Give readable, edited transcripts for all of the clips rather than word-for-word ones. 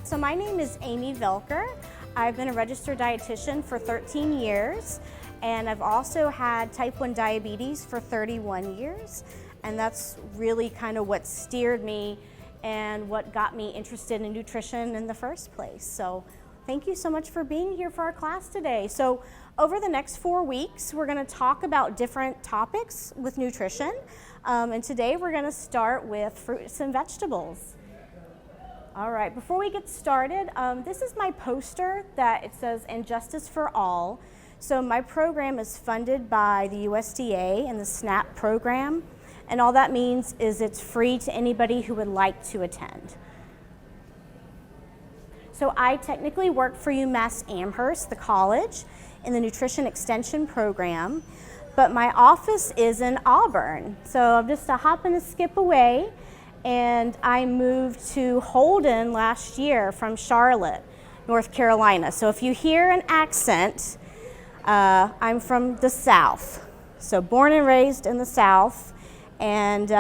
So my name is Amy Voelkere. I've been a registered dietitian for 13 years, and I've also had type 1 diabetes for 31 years, and that's really kind of what steered me and what got me interested in nutrition in the first place. So thank you so much for being here for our class today. So over the next 4 weeks, we're going to talk about different topics with nutrition, and today we're going to start with fruits and vegetables. All right, before we get started, this is my poster that it says "And Justice for All." So my program is funded by the USDA and the SNAP program, and all that means is it's free to anybody who would like to attend. So I technically work for UMass Amherst, the college, in the nutrition extension program, but my office is in Auburn. So I'm just a hop and a skip away. And I moved to Holden last year from Charlotte, North Carolina. So if you hear an accent, I'm from the South. So born and raised in the South, and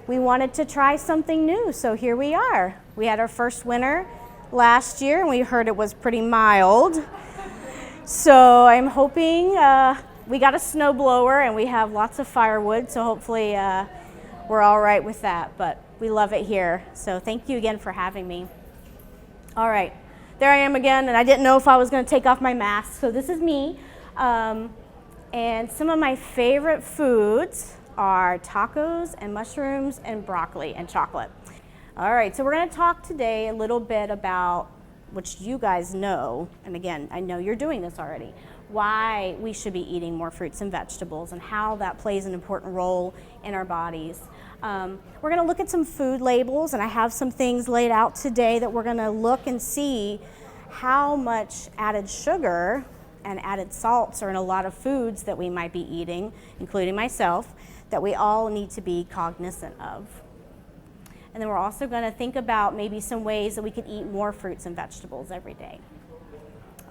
we wanted to try something new, so here we are. We had our first winter last year, and we heard it was pretty mild. So I'm hoping, we got a snowblower, and we have lots of firewood, so hopefully we're all right with that, but we love it here. So thank you again for having me. All right, there I am again, and I didn't know if I was going to take off my mask. So this is me, and some of my favorite foods are tacos and mushrooms and broccoli and chocolate. All right, so we're going to talk today a little bit about, which you guys know, and again, I know you're doing this already, why we should be eating more fruits and vegetables and how that plays an important role in our bodies. We're going to look at some food labels, and I have some things laid out today that we're going to look and see how much added sugar and added salts are in a lot of foods that we might be eating, including myself, that we all need to be cognizant of. And then we're also going to think about maybe some ways that we could eat more fruits and vegetables every day.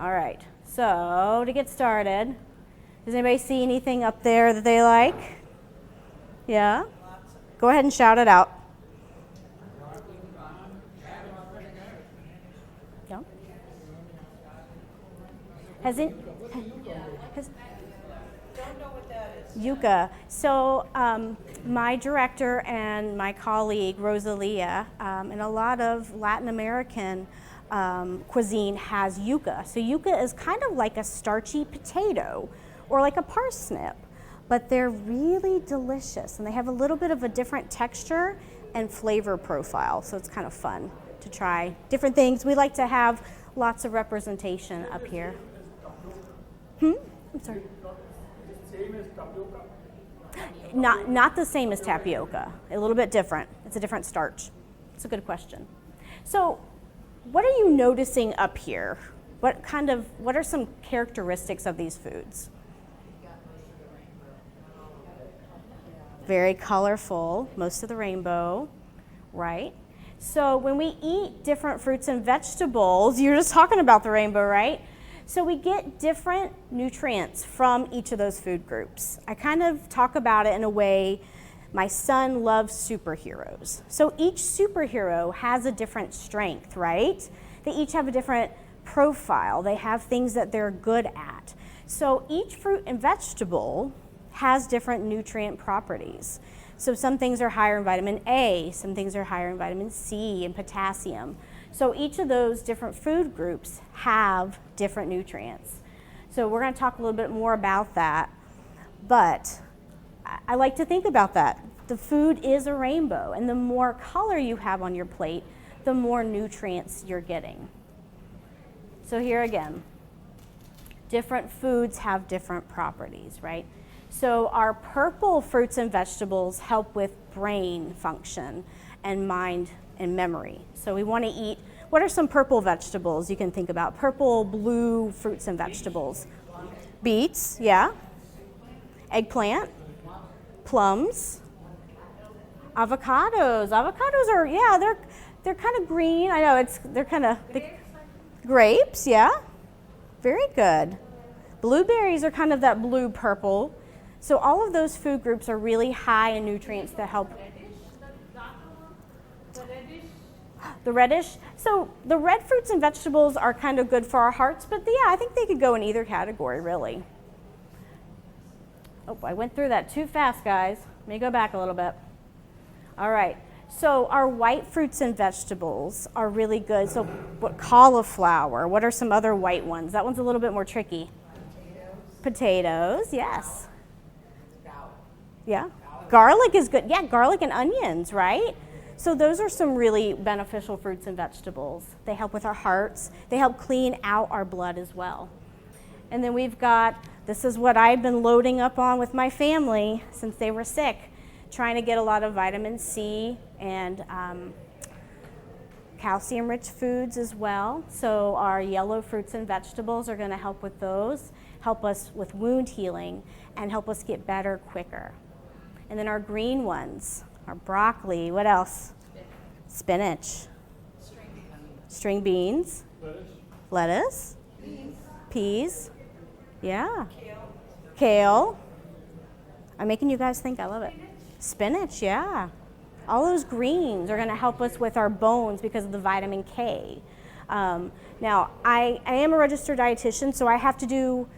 All right, so to get started, does anybody see anything up there that they like? Yeah? Go ahead and shout it out. Yeah. Don't know what that is. Yuca. So my director and my colleague, Rosalia, and a lot of Latin American cuisine has yuca. So yuca is kind of like a starchy potato or like a parsnip, but they're really delicious, and they have a little bit of a different texture and flavor profile, so it's kind of fun to try different things. We like to have lots of representation up here. I'm sorry. Same as tapioca? Not the same as tapioca, a little bit different. It's a different starch. It's a good question. So what are you noticing up here? What are some characteristics of these foods? Very colorful, most of the rainbow, right? So when we eat different fruits and vegetables, you're just talking about the rainbow, right? So we get different nutrients from each of those food groups. I kind of talk about it in a way, my son loves superheroes. So each superhero has a different strength, right? They each have a different profile. They have things that they're good at. So each fruit and vegetable has different nutrient properties. So some things are higher in vitamin A, some things are higher in vitamin C and potassium. So each of those different food groups have different nutrients. So we're going to talk a little bit more about that, but I like to think about that. The food is a rainbow, and the more color you have on your plate, the more nutrients you're getting. So here again, different foods have different properties, right? So our purple fruits and vegetables help with brain function and mind and memory. So we want to eat, what are some purple vegetables you can think about? Purple, blue fruits and vegetables. Beets, yeah. Eggplant, plums, avocados. Avocados are, yeah, they're kind of green. I know they're kind of grapes, yeah. Very good. Blueberries are kind of that blue purple. So all of those food groups are really high in nutrients that help. The reddish. So the red fruits and vegetables are kind of good for our hearts, but yeah, I think they could go in either category, really. Oh, I went through that too fast, guys. Let me go back a little bit. All right. So our white fruits and vegetables are really good. So what, cauliflower? What are some other white ones? That one's a little bit more tricky. Potatoes, yes. Yeah. Garlic is good. Yeah, garlic and onions, right? So those are some really beneficial fruits and vegetables. They help with our hearts. They help clean out our blood as well. And then we've got, this is what I've been loading up on with my family since they were sick, trying to get a lot of vitamin C and calcium-rich foods as well. So our yellow fruits and vegetables are going to help with those, help us with wound healing, and help us get better quicker. And then our green ones, our broccoli, what else? Spinach. String beans. Lettuce. Peas. Yeah. Kale. I'm making you guys think. I love it. Spinach, yeah. All those greens are going to help us with our bones because of the vitamin K. Now, I am a registered dietitian, so I have to do,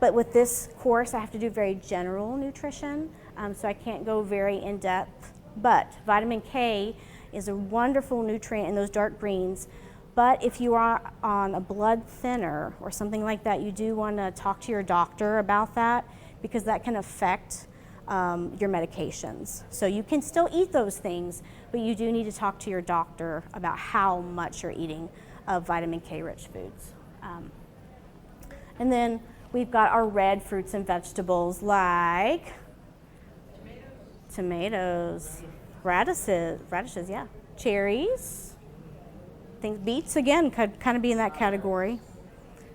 but with this course, I have to do very general nutrition, so I can't go very in-depth. But vitamin K is a wonderful nutrient in those dark greens. But if you are on a blood thinner or something like that, you do want to talk to your doctor about that because that can affect your medications. So you can still eat those things, but you do need to talk to your doctor about how much you're eating of vitamin K rich foods. And then we've got our red fruits and vegetables like tomatoes, radishes, yeah, cherries. Beets, again, could kind of be in that category.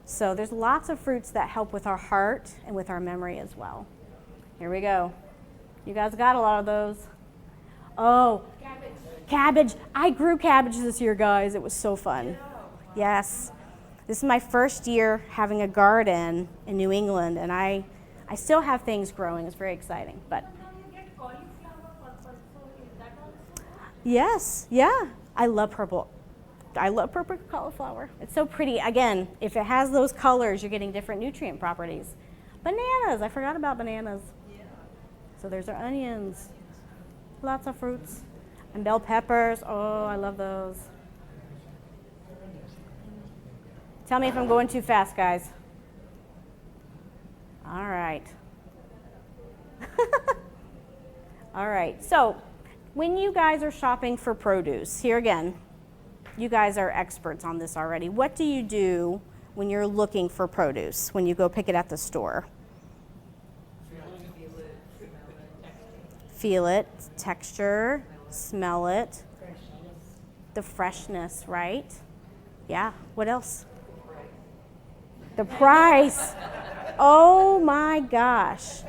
So there's lots of fruits that help with our heart and with our memory as well. Here we go. You guys got a lot of those. Oh, cabbage. I grew cabbage this year, guys. It was so fun. Yes. This is my first year having a garden in New England, and I still have things growing. It's very exciting. But yes, yeah. I love purple cauliflower. It's so pretty. Again, if it has those colors, you're getting different nutrient properties. Bananas. I forgot about bananas. Yeah. So there's our onions. Lots of fruits. And bell peppers. Oh, I love those. Tell me if I'm going too fast, guys. All right. All right. So when you guys are shopping for produce, here again, you guys are experts on this already. What do you do when you're looking for produce, when you go pick it at the store? Feel it, texture, smell it, the freshness, right? Yeah, what else? The price. Oh my gosh.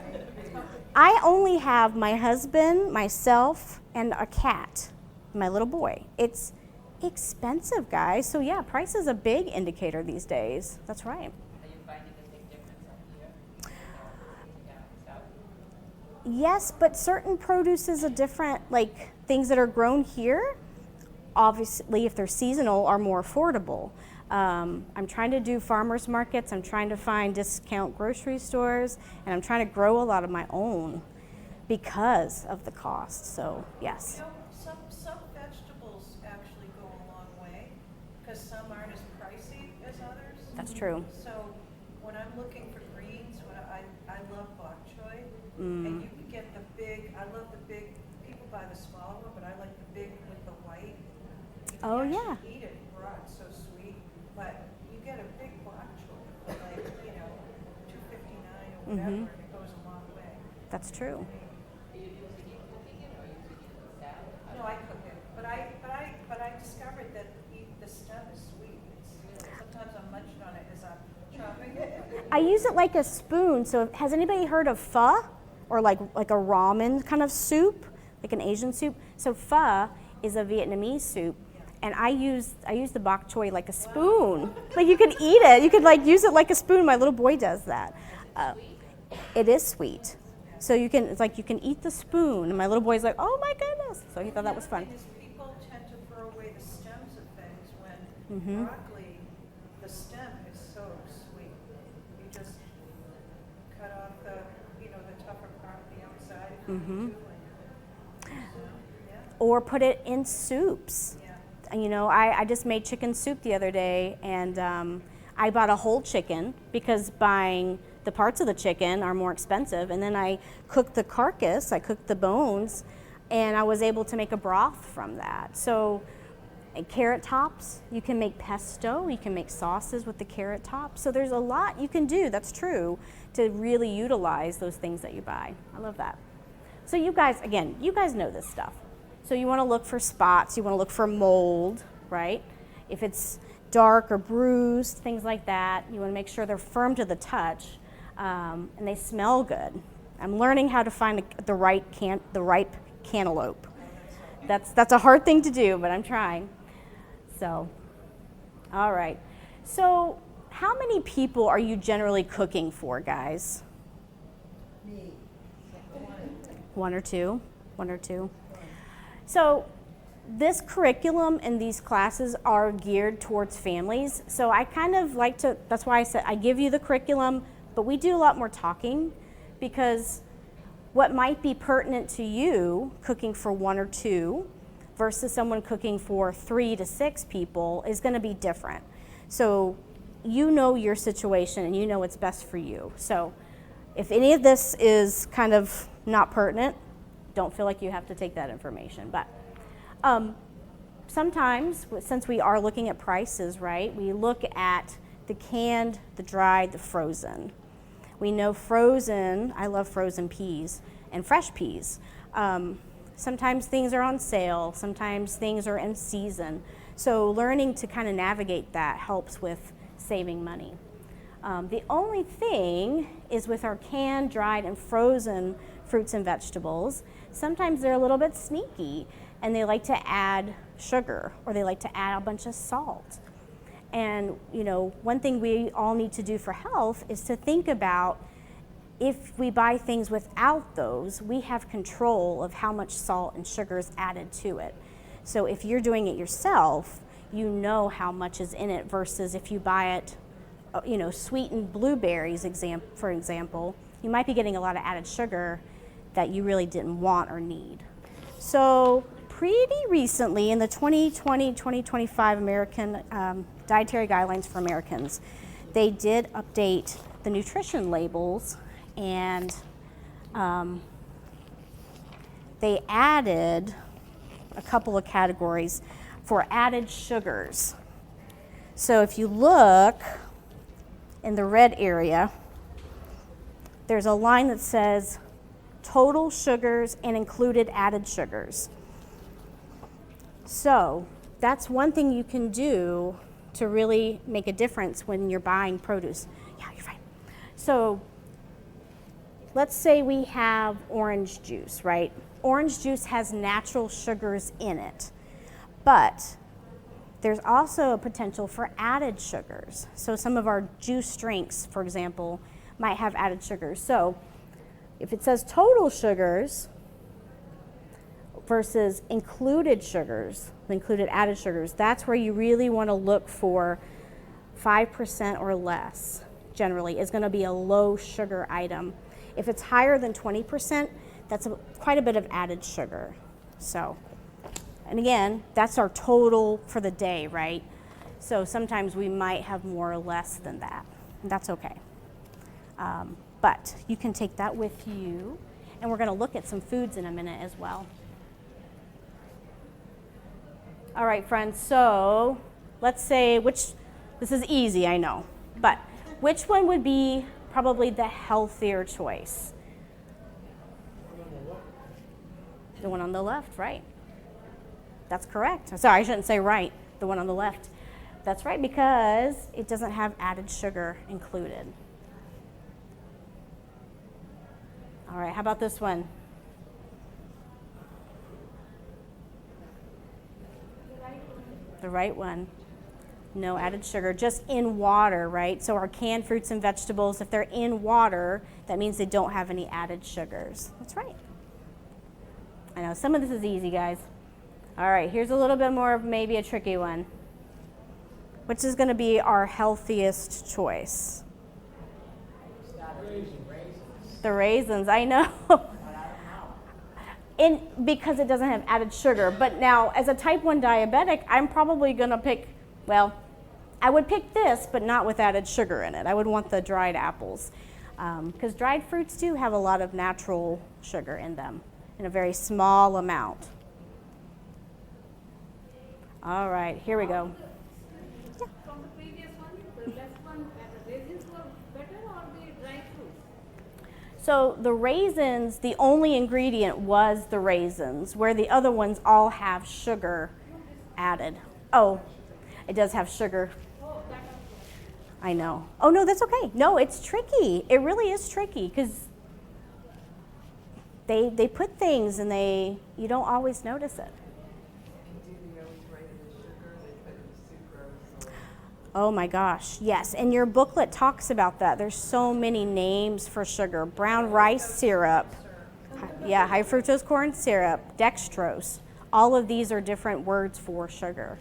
I only have my husband, myself, and a cat, my little boy. It's expensive, guys. So yeah, price is a big indicator these days. That's right. Are you finding a big difference up here? Yes, but certain produce is a different, like things that are grown here, obviously if they're seasonal, are more affordable. I'm trying to do farmers markets. I'm trying to find discount grocery stores, and I'm trying to grow a lot of my own because of the cost. So yes. You know, some vegetables actually go a long way because some aren't as pricey as others. That's true. So when I'm looking for greens, I love bok choy, and you can get the big. I love the big. People buy the small one, but I like the big with the white. You can Oh, actually yeah. eat it raw. It's so sweet. But you get a big bok choy for like $2.59 or whatever, and it goes a long way. That's true. No, I cook it, but I discovered that the stem is sweet. Sometimes I'm munching on it as I'm chopping it. I use it like a spoon. So has anybody heard of pho, or like a ramen kind of soup, like an Asian soup? So pho is a Vietnamese soup, and I use the bok choy like a spoon. Like you can eat it. You could like use it like a spoon. My little boy does that. It is sweet. So it's like you can eat the spoon, and my little boy's like, oh my goodness. So he thought that was fun. The thing is, people tend to throw away the stems Broccoli, the stem is so sweet. You just cut off the tougher part of the outside. So, yeah. Or put it in soups. Yeah. I just made chicken soup the other day, and I bought a whole chicken because buying the parts of the chicken are more expensive. And then I cooked the carcass, I cooked the bones, and I was able to make a broth from that. So, and carrot tops, you can make pesto, you can make sauces with the carrot tops. So there's a lot you can do, that's true, to really utilize those things that you buy. I love that. So you guys, again, you guys know this stuff. So you want to look for spots, you want to look for mold, right? If it's dark or bruised, things like that, you want to make sure they're firm to the touch, and they smell good. I'm learning how to find the ripe cantaloupe. That's a hard thing to do, but I'm trying. So, all right. So, how many people are you generally cooking for, guys? Me. One or two. So, this curriculum and these classes are geared towards families. So I kind of like to, that's why I said I give you the curriculum, but we do a lot more talking, because what might be pertinent to you cooking for one or two versus someone cooking for 3 to 6 people is going to be different. So you know your situation and you know what's best for you. So if any of this is kind of not pertinent, don't feel like you have to take that information. But sometimes, since we are looking at prices, right, we look at the canned, the dried, the frozen. We know frozen, I love frozen peas and fresh peas. Sometimes things are on sale, sometimes things are in season. So learning to kind of navigate that helps with saving money. The only thing is with our canned, dried, and frozen fruits and vegetables, sometimes they're a little bit sneaky and they like to add sugar or they like to add a bunch of salt. And one thing we all need to do for health is to think about, if we buy things without those, we have control of how much salt and sugar is added to it. So if you're doing it yourself, you know how much is in it versus if you buy it, sweetened blueberries, for example, you might be getting a lot of added sugar that you really didn't want or need. So pretty recently in the 2020-2025 American Dietary Guidelines for Americans, they did update the nutrition labels, and they added a couple of categories for added sugars. So if you look in the red area, there's a line that says total sugars and included added sugars. So that's one thing you can do to really make a difference when you're buying produce. Yeah, you're fine. So let's say we have orange juice, right? Orange juice has natural sugars in it, but there's also a potential for added sugars. So some of our juice drinks, for example, might have added sugars. So if it says total sugars versus included sugars, included added sugars, that's where you really want to look for 5% or less. Generally, is going to be a low sugar item. If it's higher than 20%, that's quite a bit of added sugar. So, and again, that's our total for the day, right? So sometimes we might have more or less than that. And that's okay. But you can take that with you. And we're going to look at some foods in a minute as well. All right, friends, so let's say this is easy, I know, but which one would be probably the healthier choice? The one on the left, right? That's correct. Sorry, I shouldn't say right, the one on the left. That's right, because it doesn't have added sugar included. All right, how about this one? The right one. No added sugar, just in water, right? So our canned fruits and vegetables, if they're in water, that means they don't have any added sugars. That's right. I know, some of this is easy, guys. All right, here's a little bit more of maybe a tricky one. which is going to be our healthiest choice? The raisins, I know. Because it doesn't have added sugar. But now, as a type 1 diabetic, I'm probably going to pick, well, I would pick this, but not with added sugar in it. I would want the dried apples. Because dried fruits do have a lot of natural sugar in them, in a very small amount. All right, here we go. From the previous one, the last one, the raisins were better or the dry fruits? So the raisins, the only ingredient was the raisins, where the other ones all have sugar added. Oh, it does have sugar. I know. Oh, no, that's okay. No, it's tricky. It really is tricky because they put things and you don't always notice it. Oh my gosh, yes. And your booklet talks about that. There's so many names for sugar. Brown rice syrup. Yeah, high fructose corn syrup, dextrose. All of these are different words for sugar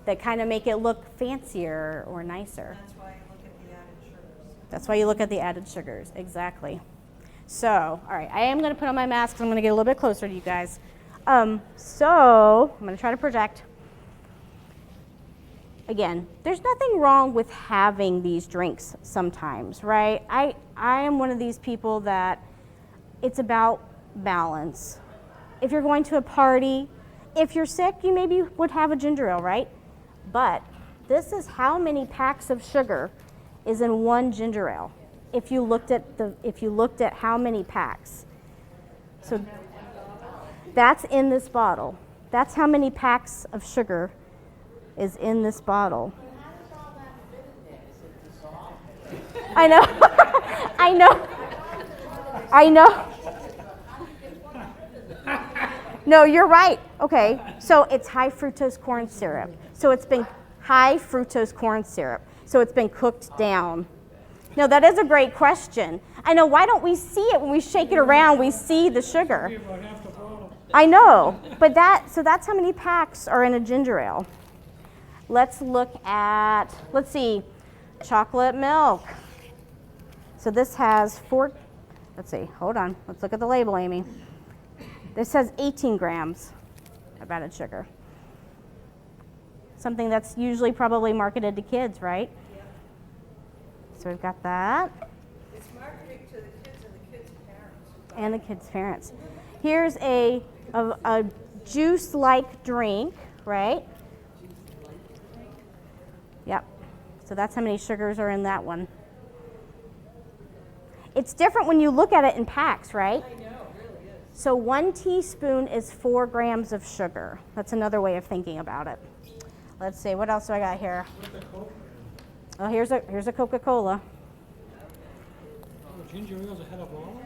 that kind of make it look fancier or nicer. That's why you look at the added sugars. That's why you look at the added sugars, exactly. So, all right, I am going to put on my mask because I'm going to get a little bit closer to you guys. So, I'm going to try to project. Again, there's nothing wrong with having these drinks sometimes, right? I am one of these people that it's about balance. If you're going to a party, if you're sick, you maybe would have a ginger ale, right? But this is how many packs of sugar is in one ginger ale. If you looked at how many packs. So that's in this bottle. That's how many packs of sugar is in this bottle. I know. I know. I know. No, you're right. Okay, so it's high fructose corn syrup. So it's been high fructose corn syrup. So it's been cooked down. No, that is a great question. I know, why don't we see it when we shake it around, we see the sugar. I know, but so that's how many packs are in a ginger ale. Let's look at, let's see, chocolate milk. So this has let's see, hold on. Let's look at the label, Amy. This has 18 grams of added sugar. Something that's usually probably marketed to kids, right? Yeah. So we've got that. It's marketing to the kids and the kids' parents. And the kids' parents. Here's a juice-like drink, right? Yep. So that's how many sugars are in that one. It's different when you look at it in packs, right? I know, it really is. So 1 teaspoon is 4 grams of sugar. That's another way of thinking about it. Let's see, what else do I got here? Oh, here's a Coca-Cola. Ginger ale's ahead of all?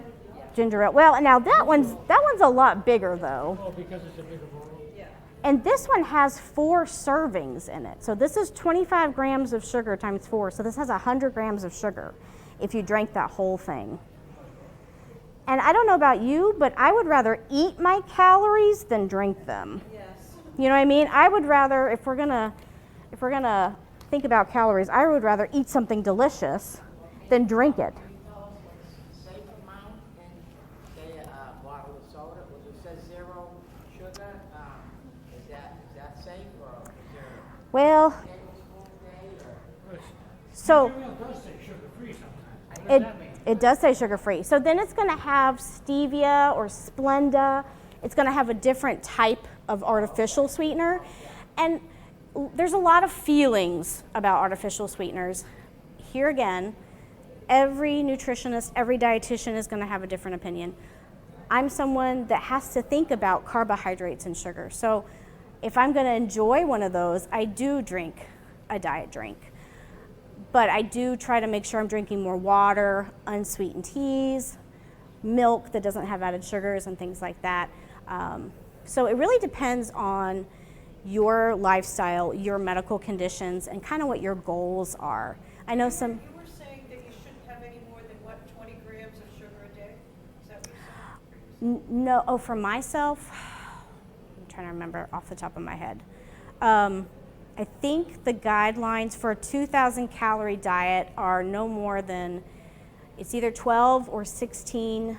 Ginger ale. Well, now that one's a lot bigger though. Oh, because it's a bigger bottle? Yeah. And this one has 4 servings in it. So this is 25 grams of sugar times 4. So this has 100 grams of sugar if you drank that whole thing. And I don't know about you, but I would rather eat my calories than drink them. Yes. You know what I mean? I would rather, if we're gonna think about calories, I would rather eat something delicious than drink it. Safe amount in say a bottle of soda, which it says 0 sugar, is that safe or is there Well, a tablespoon a day or? so Ginger ale does say sugar-free sometimes. it does say sugar-free. So then it's going to have stevia or Splenda. It's going to have a different type of artificial sweetener. And there's a lot of feelings about artificial sweeteners. Here again, every nutritionist, every dietitian is going to have a different opinion. I'm someone that has to think about carbohydrates and sugar. So if I'm going to enjoy one of those, I do drink a diet drink. But I do try to make sure I'm drinking more water, unsweetened teas, milk that doesn't have added sugars and things like that. So it really depends on your lifestyle, your medical conditions, and kind of what your goals are. I know some. You were saying that you shouldn't have any more than, 20 grams of sugar a day? Is that what you said? No, for myself, I'm trying to remember off the top of my head. I think the guidelines for a 2,000 calorie diet are no more than, it's either 12 or 16.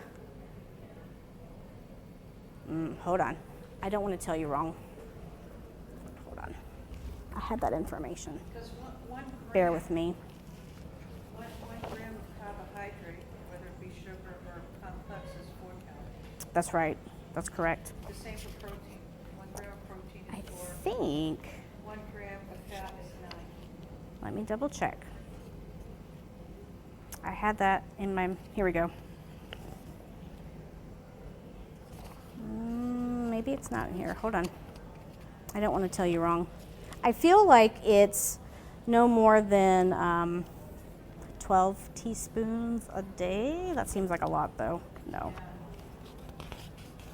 Hold on. I don't want to tell you wrong. Hold on. I had that information. Because one Bear gram, with me. one gram of carbohydrate, whether it be sugar or complex, is 4 calories. That's right. That's correct. The same for protein. 1 gram of protein I is 4. think, 1 gram of fat is 9. let me double check. I had that in my, here we go. Maybe it's not in here. Hold on. I don't want to tell you wrong. I feel like it's no more than 12 teaspoons a day. That seems like a lot, though. No.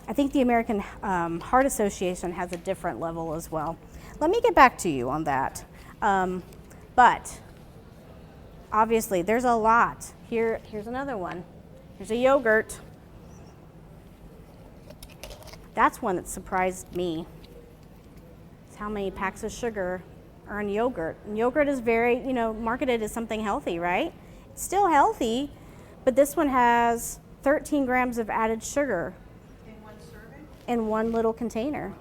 I think the American Heart Association has a different level as well. Let me get back to you on that. But obviously, there's a lot. Here's another one. Here's a yogurt. That's one that surprised me. It's how many packs of sugar are in yogurt. And yogurt is very, marketed as something healthy, right? It's still healthy, but this one has 13 grams of added sugar In one serving? in one little container.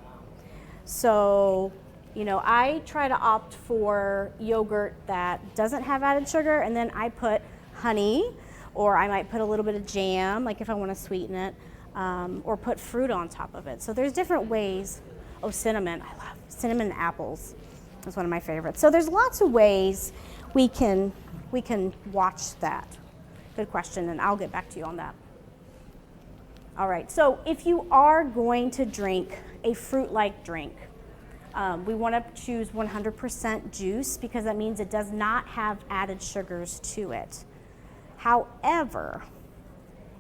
So, I try to opt for yogurt that doesn't have added sugar, and then I put honey, or I might put a little bit of jam, like if I want to sweeten it, or put fruit on top of it. So there's different ways. Oh, cinnamon. I love cinnamon apples. That's one of my favorites. So there's lots of ways we can watch that. Good question, and I'll get back to you on that. All right, so if you are going to drink a fruit-like drink, we want to choose 100% juice because that means it does not have added sugars to it. However,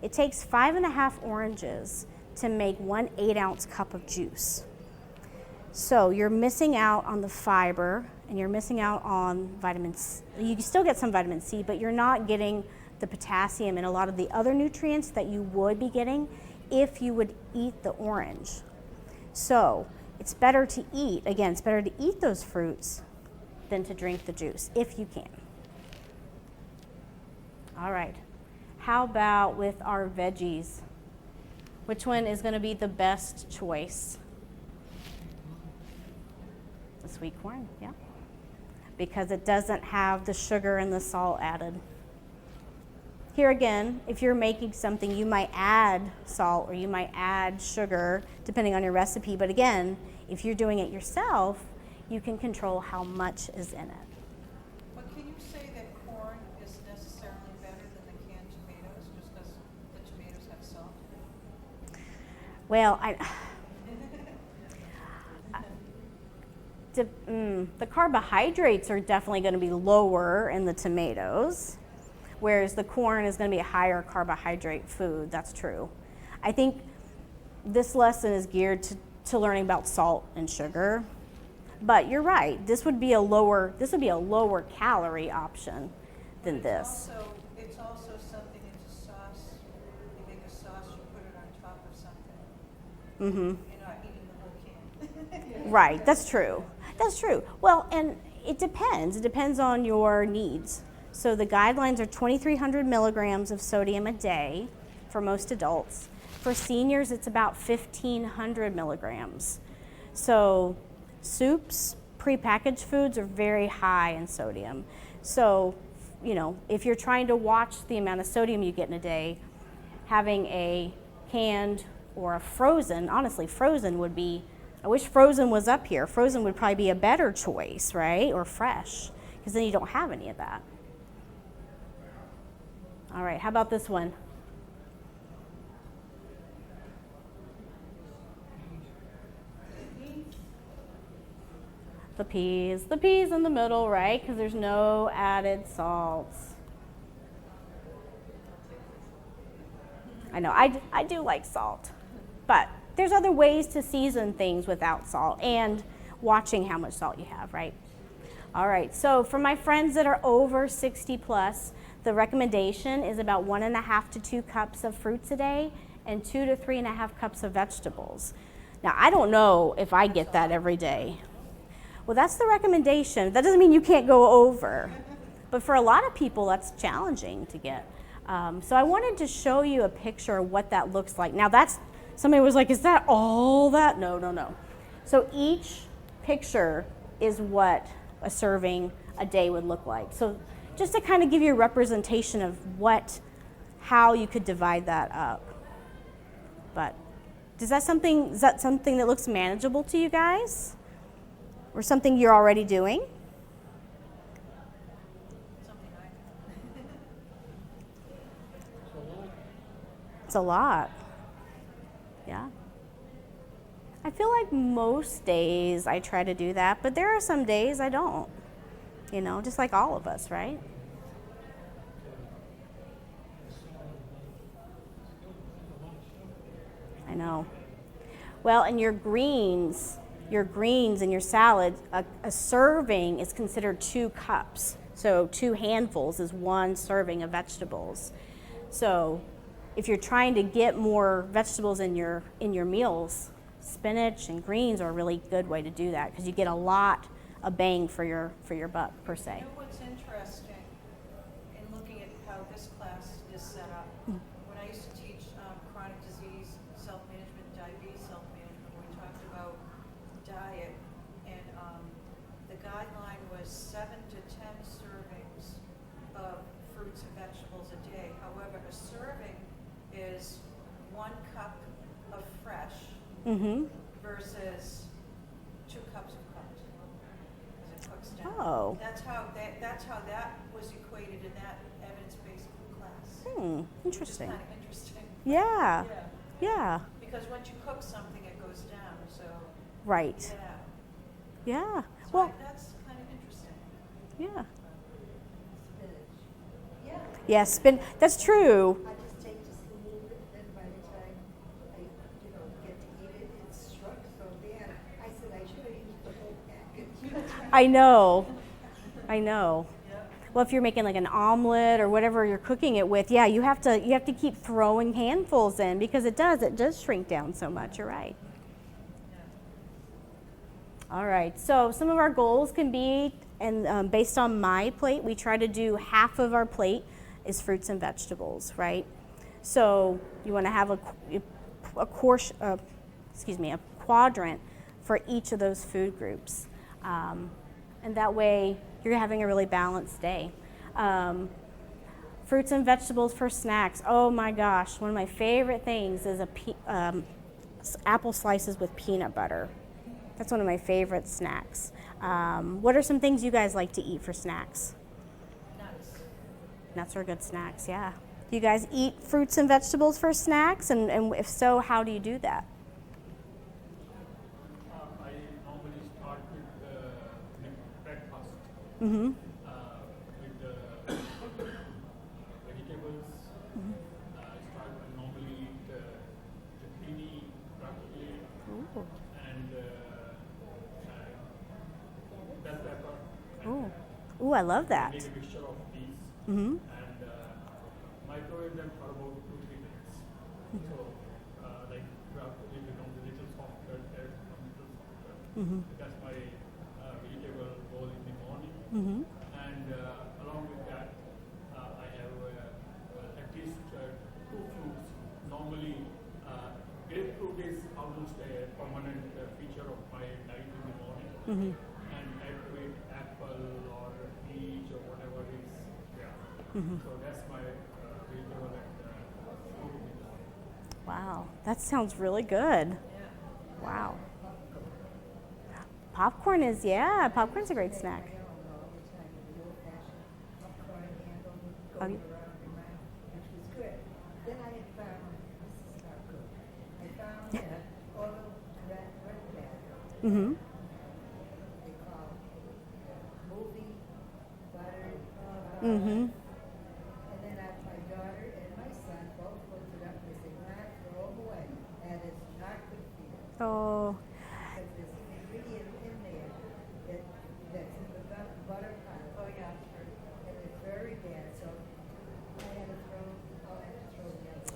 it takes 5.5 oranges to make 1 8-ounce cup of juice. So you're missing out on the fiber and you're missing out on vitamin C. You can still get some vitamin C, but you're not getting the potassium and a lot of the other nutrients that you would be getting if you would eat the orange. So it's better to eat those fruits than to drink the juice if you can. All right. How about with our veggies? Which one is going to be the best choice? The sweet corn, yeah. Because it doesn't have the sugar and the salt added. Here again, if you're making something, you might add salt or you might add sugar, depending on your recipe. But again, if you're doing it yourself, you can control how much is in it. But can you say that corn is necessarily better than the canned tomatoes just because the tomatoes have salt? Well, the carbohydrates are definitely going to be lower in the tomatoes, whereas the corn is going to be a higher carbohydrate food. That's true. I think this lesson is geared to learning about salt and sugar, but you're right. This would be a lower calorie option than this. It's also something, it's a sauce. You make a sauce, you put it on top of something. Mm-hmm. You're not eating the whole can. Right, that's true. That's true. Well, and it depends. It depends on your needs. So the guidelines are 2,300 milligrams of sodium a day for most adults. For seniors, it's about 1,500 milligrams. So soups, prepackaged foods are very high in sodium. So, if you're trying to watch the amount of sodium you get in a day, having a canned or a frozen, honestly, frozen would be, I wish frozen was up here. Frozen would probably be a better choice, right? Or fresh, because then you don't have any of that. All right, how about this one? The peas in the middle, right? Because there's no added salts. I know, I do like salt, but there's other ways to season things without salt and watching how much salt you have, right? All right, so for my friends that are over 60 plus, the recommendation is about 1.5 to 2 cups of fruits a day and 2 to 3.5 cups of vegetables. Now, I don't know if I get that every day. Well, that's the recommendation. That doesn't mean you can't go over. But for a lot of people, that's challenging to get. So I wanted to show you a picture of what that looks like. Now somebody was like, is that all that? No, no, no. So each picture is what a serving a day would look like. So just to kind of give you a representation of how you could divide that up. But is that something that looks manageable to you guys? Or something you're already doing? Something It's a lot. Yeah. I feel like most days I try to do that, but there are some days I don't. Just like all of us, right? I know. Well, and your greens and your salad, a serving is considered 2 cups. So 2 handfuls is 1 serving of vegetables. So if you're trying to get more vegetables in your meals, spinach and greens are a really good way to do that because you get a lot of bang for your buck per se. You know what's interesting in looking at how this class is set up? When I used to teach chronic disease, self-management, diabetes self-management, we talked about diet, and the guideline was 7 to 10 servings of fruits and vegetables a day. However, a serving is 1 cup of fresh versus 2 cups of cooked. As it cooks down. Oh. That's how that was equated in that evidence-based class. Interesting. Which is kind of interesting. Yeah. Yeah. Because once you cook something, it goes down. So. Right. Yeah. Yeah. So Well, that's kind of interesting. yeah. Spinach. Yeah, that's true. I just take the spoon, and by the time I, get to eat it, it's shrunk so thin. I said I should have used the whole package. I know. Well, if you're making like an omelet or whatever you're cooking it with, yeah, you have to keep throwing handfuls in because it does shrink down so much. You're right. All right. So some of our goals can be, and based on my plate, we try to do half of our plate is fruits and vegetables, right? So you want to have a quadrant for each of those food groups. And that way you're having a really balanced day. Fruits and vegetables for snacks. Oh my gosh, one of my favorite things is apple slices with peanut butter. That's one of my favorite snacks. What are some things you guys like to eat for snacks? Nuts. Nuts are good snacks, yeah. Do you guys eat fruits and vegetables for snacks? And if so, how do you do that? I normally start with breakfast. Mm-hmm. With the vegetables. I normally eat zucchini, broccoli, Ooh. and bell pepper. Ooh, I love that. Make a mixture of these Mm-hmm. and microwave them for about 2-3 minutes. So, like broccoli becomes a little softer, carrot becomes a little softer. That's my vegetable bowl in the morning. Mm-hmm. And along with that, I have at least 2 fruits. Normally, grapefruit is almost a permanent feature of my diet in the morning. Mm-hmm. And add to it apple or peach or whatever is there. So that's my vegetable and fruit in the morning. Wow, that sounds really good. Wow. Popcorn's a great snack. Oh, Which was good. Then I had found, this is not good. I found that auto red batter. Mm-hmm. They call movie butter. Mm-hmm. And then my daughter and my son both looked it up and they said, not throw them away. And it's not good for you. Oh, Because there's an ingredient in there that's in the butter pot. Oh yeah, sure. And it's very bad. So I'll have to throw the other.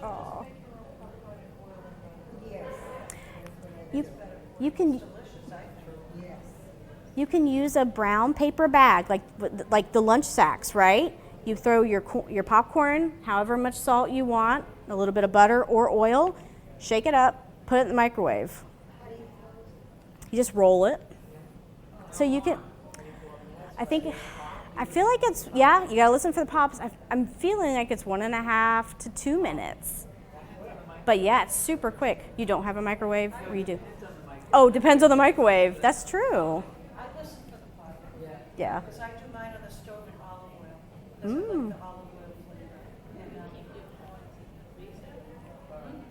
oh. Yes. That's what I You can Delicious, I threw. Yes. You can use a brown paper bag, like the lunch sacks, right? You throw your popcorn, however much salt you want, a little bit of butter or oil, shake it up, put it in the microwave. You just roll it. So you can, I feel like it's, yeah, you gotta listen for the pops. I'm feeling like it's 1.5 to 2 minutes. But yeah, it's super quick. You don't have a microwave, or you do? Oh, depends on the microwave. That's true. I listen for the pot. Yeah. Because I do mine on the stove in olive oil. Because I like the olive oil flavor. And,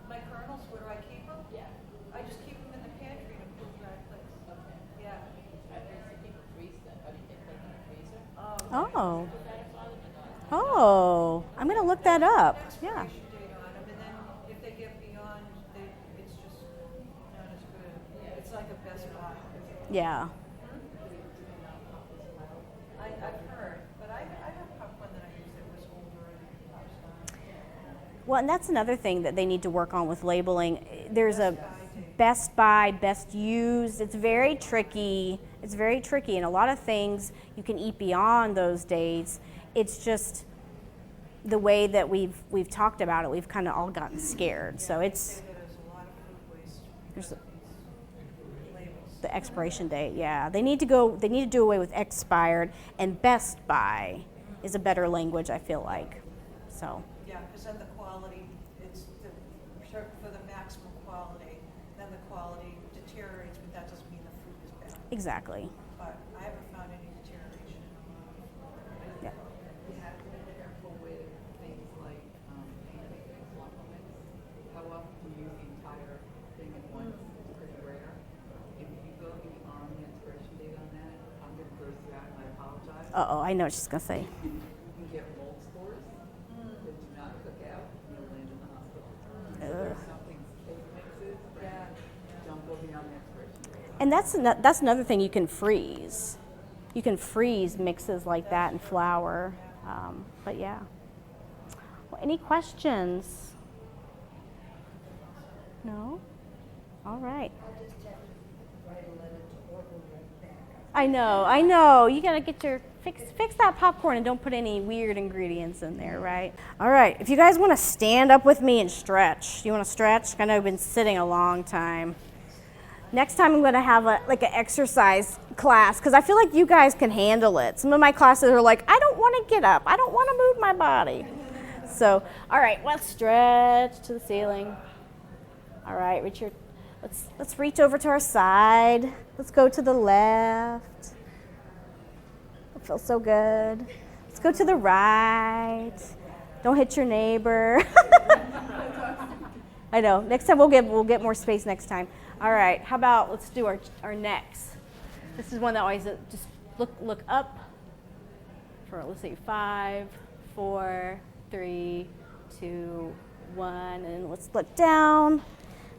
my kernels, where do I keep them? Yeah. I just keep them in the pantry in a cool, dry place. Okay. Yeah. I think people freeze them. How do you think they're in the freezer? Oh. Oh, I'm gonna look that up. Yeah. Expiration date on them, and then if they get beyond, it's just not as good. It's like a Best Buy. Yeah. I've heard, but I have popcorn that I used that was older and pops on. Well, and that's another thing that they need to work on with labeling. There's a best buy, best use. It's very tricky. It's very tricky, and a lot of things you can eat beyond those days. It's just the way that we've talked about it. We've kind of all gotten scared. So it's Say that there's a lot of food waste there's because of these labels. the expiration date. Yeah, they need to do away with expired, and best buy is a better language, I feel like. So Yeah, because then the quality, it's for the maximum quality, then the quality deteriorates, but that doesn't mean the food is bad. exactly. But I haven't found any deterioration in a lot of Yeah. You have to be careful with things like pancakes and waffle mix. How often you use the entire thing at once is pretty rare. If you go beyond the expiration date on that, I'm going to gross you out and I apologize. Uh-oh, I know what she's gonna say. You can get mold spores that do not cook out and you'll land in the hospital. So there's some things, cake mixes, that don't go beyond the expiration date. And that's another thing you can freeze. You can freeze mixes like that in flour. But yeah. Well, any questions? No? All right. I'll just have to write a letter to order right back. I know. You gotta get your fix that popcorn and don't put any weird ingredients in there, right? All right. If you guys want to stand up with me and stretch, you want to stretch? I know I've been sitting a long time. Next time I'm going to have an exercise class because I feel like you guys can handle it. Some of my classes are like, I don't want to get up. I don't want to move my body. So, all right, let's stretch to the ceiling. All right, Richard, let's reach over to our side. Let's go to the left. It feels so good. Let's go to the right. Don't hit your neighbor. I know. Next time we'll get more space next time. All right. How about let's do our necks. This is one that always just look up for, let's see, 5, 4, 3, 2, 1, and let's look down.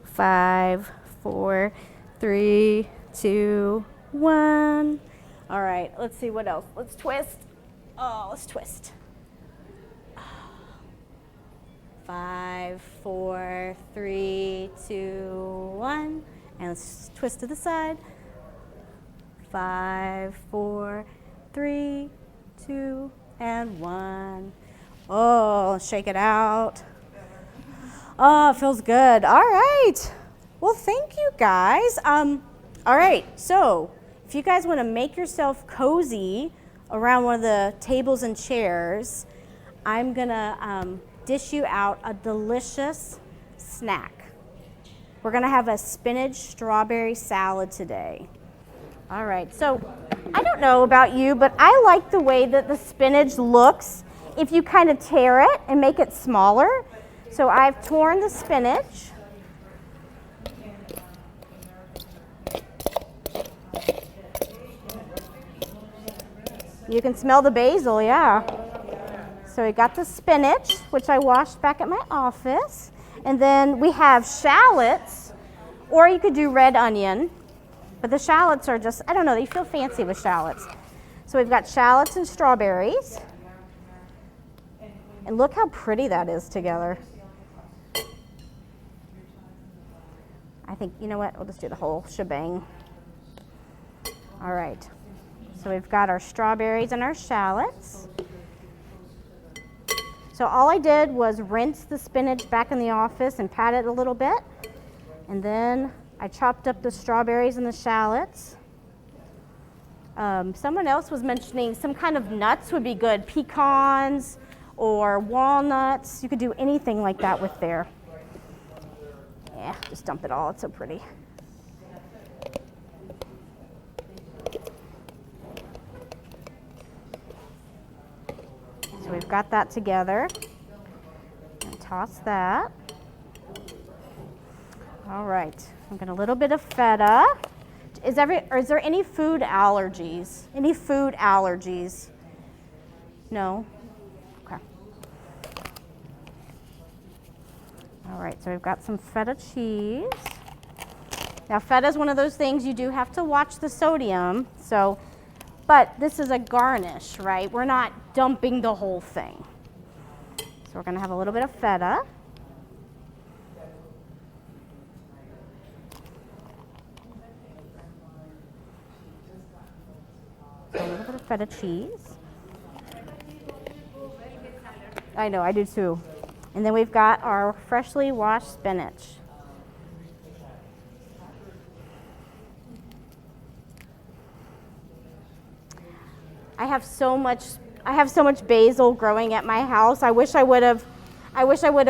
5, 4, 3, 2, 1. All right. Let's see what else. Let's twist. Oh, let's twist. 5, 4, 3, 2, 1. And let's twist to the side. 5, 4, 3, 2, and 1. Oh, shake it out. Oh, it feels good. All right. Well, thank you guys. All right. So, if you guys want to make yourself cozy around one of the tables and chairs, I'm gonna dish you out a delicious snack. We're gonna have a spinach strawberry salad today. All right, so I don't know about you, but I like the way that the spinach looks if you kind of tear it and make it smaller. So I've torn the spinach. You can smell the basil, yeah. So we got the spinach, which I washed back at my office. And then we have shallots, or you could do red onion. But the shallots are just, I don't know, they feel fancy with shallots. So we've got shallots and strawberries. And look how pretty that is together. I think, you know what, we'll just do the whole shebang. All right, so we've got our strawberries and our shallots. So all I did was rinse the spinach back in the office and pat it a little bit. And then I chopped up the strawberries and the shallots. Someone else was mentioning some kind of nuts would be good, pecans or walnuts. You could do anything like that with there. Yeah, just dump it all, it's so pretty. So we've got that together. And toss that. All right, I'm going to a little bit of feta. Is there any food allergies? Any food allergies? No? Okay. All right, so we've got some feta cheese. Now, feta is one of those things you do have to watch the sodium, but this is a garnish, right? We're not dumping the whole thing. So we're going to have a little bit of feta. A little bit of feta cheese. I know, I do too. And then we've got our freshly washed spinach. I have so much basil growing at my house. I wish I would have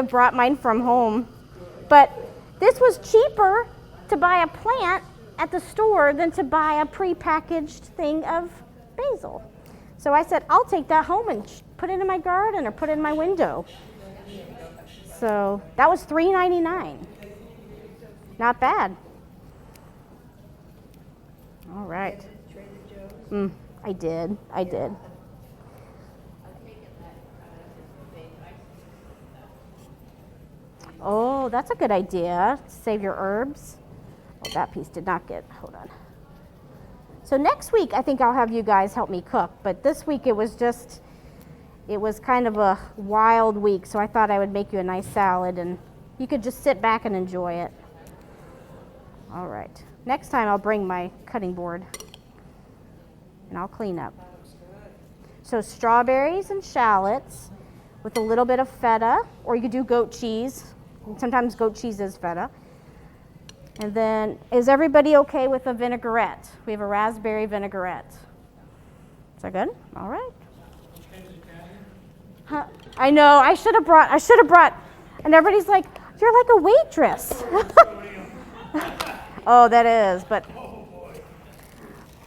brought mine from home. But this was cheaper to buy a plant at the store than to buy a prepackaged thing of basil. So I said, I'll take that home and put it in my garden or put it in my window. So that was $3.99. Not bad. All right. I did. Oh, that's a good idea. Save your herbs. Oh, that piece did not get, hold on. So next week, I think I'll have you guys help me cook. But this week, it was kind of a wild week. So I thought I would make you a nice salad and you could just sit back and enjoy it. All right. Next time, I'll bring my cutting board and I'll clean up. So strawberries and shallots with a little bit of feta, or you could do goat cheese. Sometimes goat cheese is feta. And then, is everybody okay with a vinaigrette? We have a raspberry vinaigrette. Is that good? All right. Huh? I know, I should have brought, and everybody's like, you're like a waitress. Oh, that is, but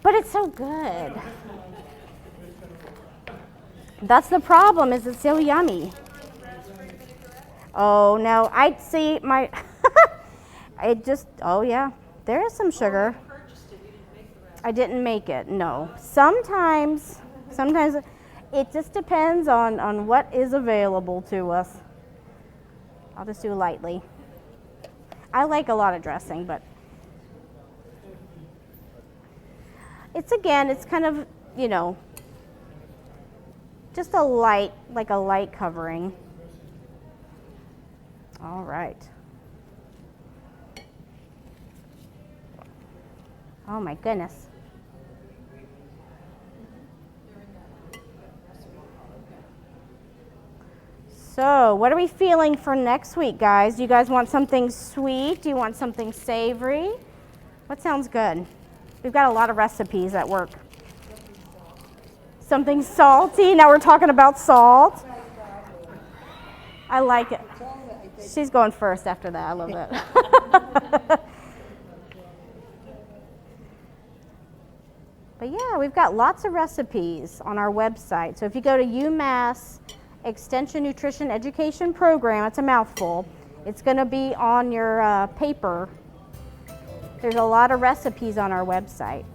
it's so good. That's the problem, is it's so yummy. Oh, no, I'd see my, oh yeah, there is some sugar. I didn't make it, no. Sometimes it just depends on what is available to us. I'll just do lightly. I like a lot of dressing, but it's kind of, just a light covering. All right. Oh my goodness. So, what are we feeling for next week, guys? Do you guys want something sweet? Do you want something savory? What sounds good? We've got a lot of recipes at work. Something salty. Now we're talking about salt. I like it. She's going first after that. I love that. But yeah, we've got lots of recipes on our website. So if you go to UMass Extension Nutrition Education Program, it's a mouthful. It's going to be on your paper. There's a lot of recipes on our website.